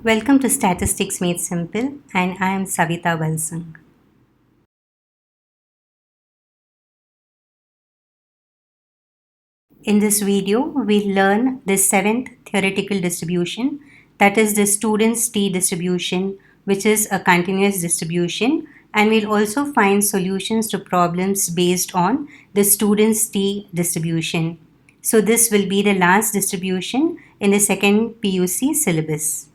Welcome to Statistics Made Simple, and I am Savita Balsang. In this video, we'll learn the seventh theoretical distribution, that is the student's t distribution, which is a continuous distribution, and we'll also find solutions to problems based on the student's t distribution. So this will be the last distribution in the second PUC syllabus.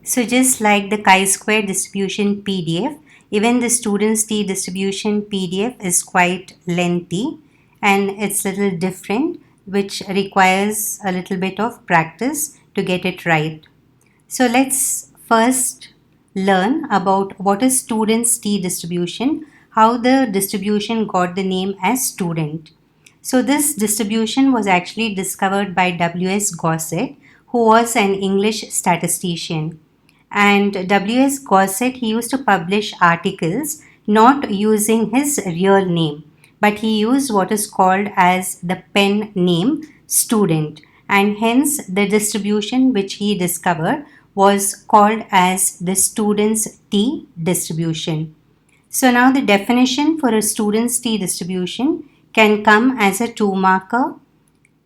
So just like the chi-square distribution PDF, even the student's t distribution PDF is quite lengthy and it's a little different, which requires a little bit of practice to get it right. So let's first learn about what is student's t distribution, how the distribution got the name as student. So this distribution was actually discovered by W.S. Gossett, who was an English statistician. And W.S. Gossett, he used to publish articles not using his real name, but he used what is called as the pen name student, and hence the distribution which he discovered was called as the student's t distribution. So now the definition for a student's t distribution can come as a 2-marker.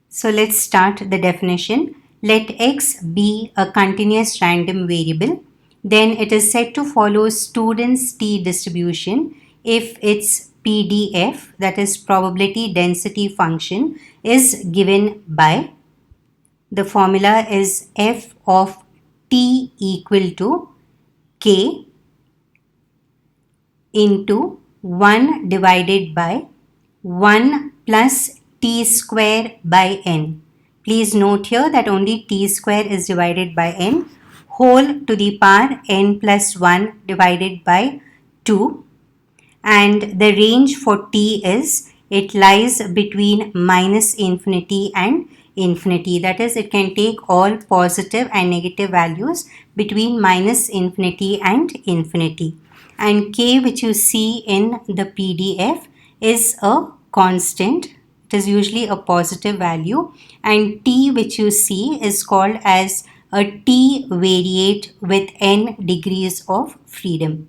So let's start the definition. Let x be a continuous random variable. Then it is said to follow student's t distribution if its PDF, that is probability density function, is given by, the formula is f of t equal to k into 1 divided by 1 plus t square by n. Please note here that only t square is divided by n, whole to the power n plus 1 divided by 2, and the range for t is, it lies between minus infinity and infinity. That is, it can take all positive and negative values between minus infinity and infinity. And k, which you see in the PDF, is a constant. It is usually a positive value, and t, which you see, is called as a t variate with n degrees of freedom.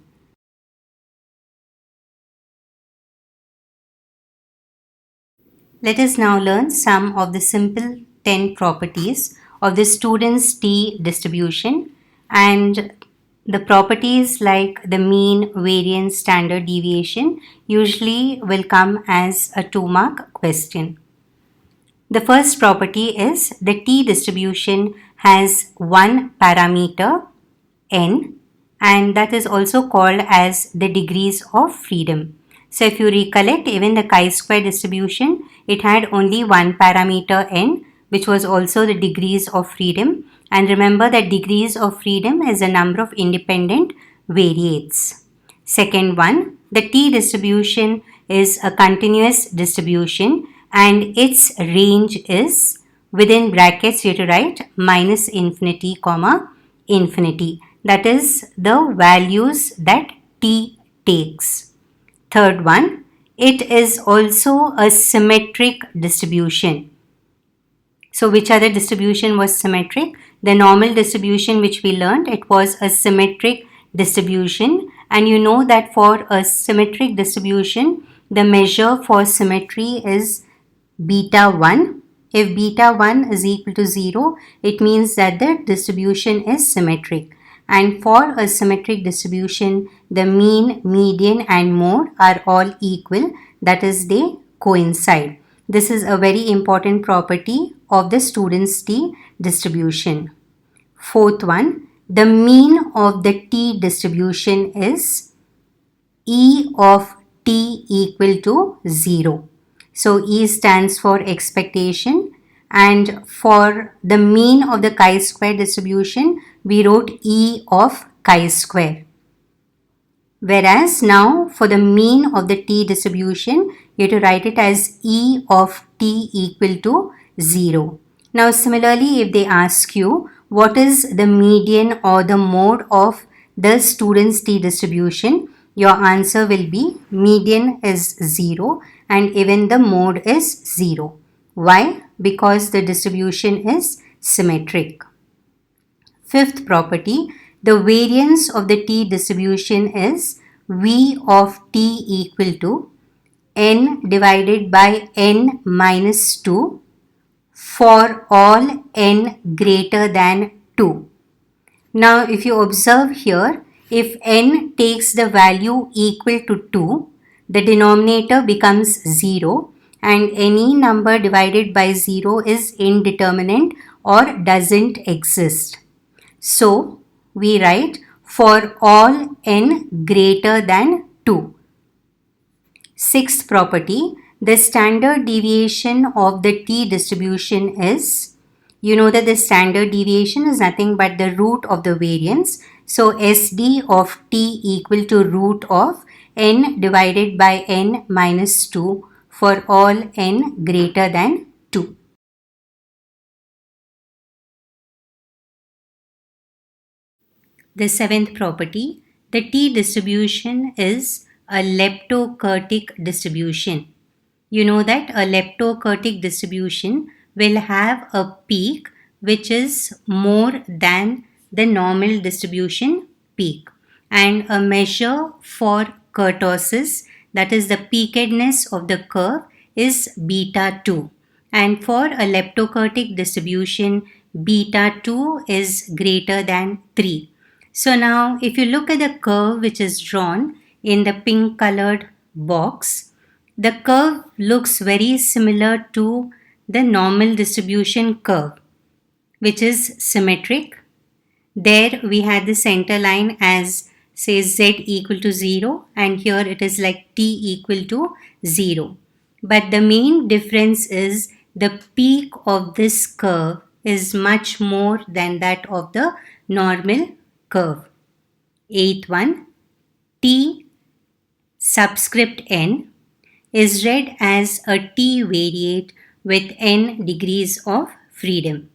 Let us now learn some of the simple 10 properties of the student's t distribution, and the properties like the mean, variance, standard deviation usually will come as a 2-mark question. The first property is the t distribution has one parameter n, and that is also called as the degrees of freedom. So if you recollect, even the chi-square distribution, it had only one parameter n, which was also the degrees of freedom. And remember that degrees of freedom is the number of independent variates. Second one, the t distribution is a continuous distribution and its range is, within brackets you have to write minus infinity comma infinity. That is the values that t takes. Third one, it is also a symmetric distribution. So which other distribution was symmetric? The normal distribution which we learned, it was a symmetric distribution, and you know that for a symmetric distribution, the measure for symmetry is beta 1. If beta 1 is equal to 0, it means that the distribution is symmetric. And for a symmetric distribution, the mean, median and mode are all equal, that is, they coincide. This is a very important property of the student's t distribution. Fourth one, the mean of the t distribution is E of t equal to 0. So E stands for expectation, and for the mean of the chi-square distribution, we wrote E of chi-square. Whereas now for the mean of the t distribution, you have to write it as E of t equal to 0. Now similarly, if they ask you what is the median or the mode of the student's t distribution, your answer will be median is 0 and even the mode is 0. Why? because the distribution is symmetric. Fifth property, the variance of the t distribution is V of t equal to n divided by n minus 2 for all n greater than 2. Now, if you observe here, if n takes the value equal to 2, the denominator becomes 0 and any number divided by 0 is indeterminate or doesn't exist. So, we write for all n greater than 2. Sixth property, the standard deviation of the t distribution is, you know that the standard deviation is nothing but the root of the variance. So, SD of t equal to root of n divided by n minus 2 for all n greater than 2. The seventh property, the t distribution is a leptokurtic distribution. You know that a leptokurtic distribution will have a peak which is more than the normal distribution peak, and a measure for kurtosis, that is the peakedness of the curve, is beta 2, and for a leptokurtic distribution beta 2 is greater than 3. So now if you look at the curve which is drawn in the pink colored box, the curve looks very similar to the normal distribution curve, which is symmetric. There we had the center line as say z equal to 0, and here it is like t equal to 0. But the main difference is the peak of this curve is much more than that of the normal curve. Eighth one, t subscript n is read as a t variate with n degrees of freedom.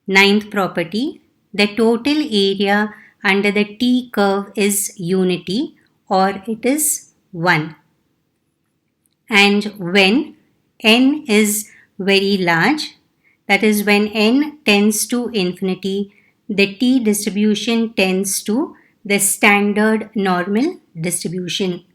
Ninth property, the total area under the t curve is unity, or it is 1. And when n is very large, that is when n tends to infinity, the t distribution tends to the standard normal distribution.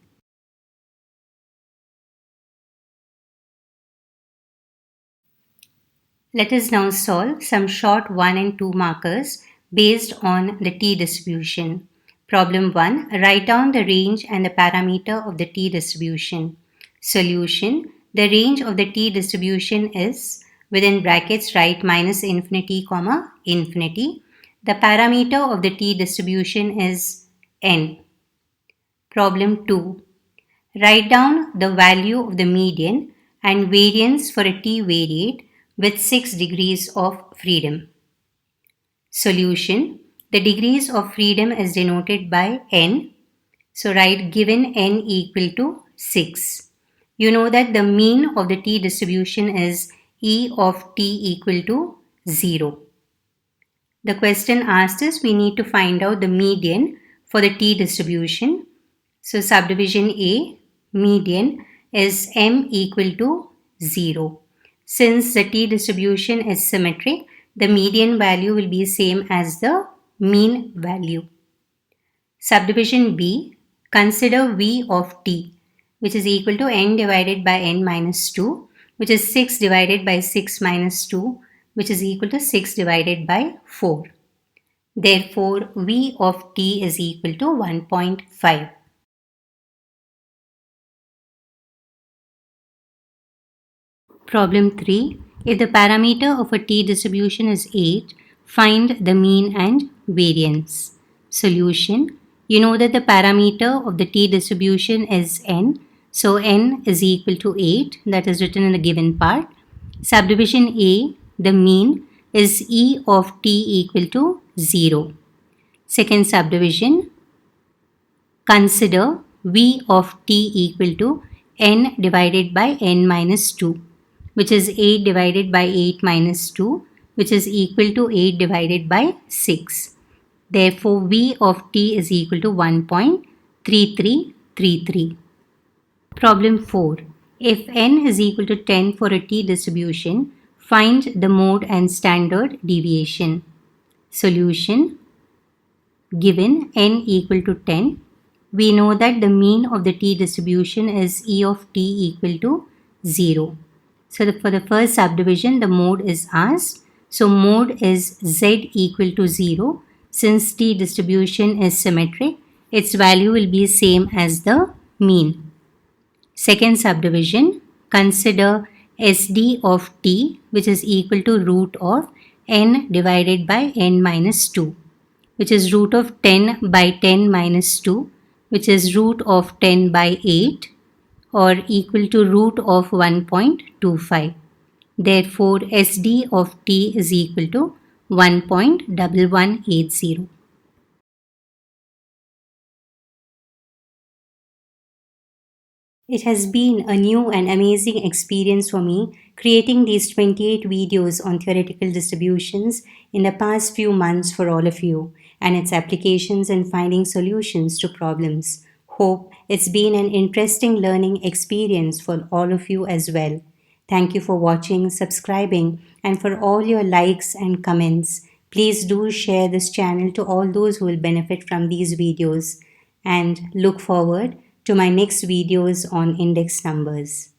Let us now solve some short 1 and 2 markers based on the t distribution. Problem 1. Write down the range and the parameter of the t distribution. Solution. The range of the t distribution is, within brackets write minus infinity comma infinity. The parameter of the t distribution is n. Problem 2. Write down the value of the median and variance for a t variate with 6 degrees of freedom. Solution. The degrees of freedom is denoted by n. So write given n equal to 6. You know that the mean of the t distribution is E of t equal to 0. The question asked is we need to find out the median for the t distribution. So subdivision A, median is m equal to 0. Since the t distribution is symmetric, the median value will be same as the mean value. Subdivision B, consider V of t, which is equal to n divided by n minus 2, which is 6 divided by 6 minus 2, which is equal to 6 divided by 4. Therefore, V of t is equal to 1.5. Problem 3. If the parameter of a t distribution is 8, find the mean and variance. Solution. You know that the parameter of the t distribution is n. So n is equal to 8, that is written in the given part. Subdivision A, the mean is E of t equal to 0. Second subdivision, consider V of t equal to n divided by n minus 2, which is 8 divided by 8 minus 2, which is equal to 8 divided by 6. Therefore, V of t is equal to 1.3333. Problem 4. If n is equal to 10 for a t distribution, Find the mode and standard deviation. Solution. Given n equal to 10, we know that the mean of the t distribution is E of t equal to 0. So for the first subdivision, the mode is asked. So mode is z equal to 0. Since t distribution is symmetric, its value will be same as the mean. Second subdivision, consider SD of t, which is equal to root of n divided by n minus 2, which is root of 10 by 10 minus 2, which is root of 10 by 8, or equal to root of 1.25. Therefore, SD of t is equal to 1.1180. It has been a new and amazing experience for me creating these 28 videos on theoretical distributions in the past few months for all of you and its applications and finding solutions to problems. Hope it's been an interesting learning experience for all of you as well. Thank you for watching, subscribing, and for all your likes and comments. Please do share this channel to all those who will benefit from these videos and look forward to my next videos on index numbers.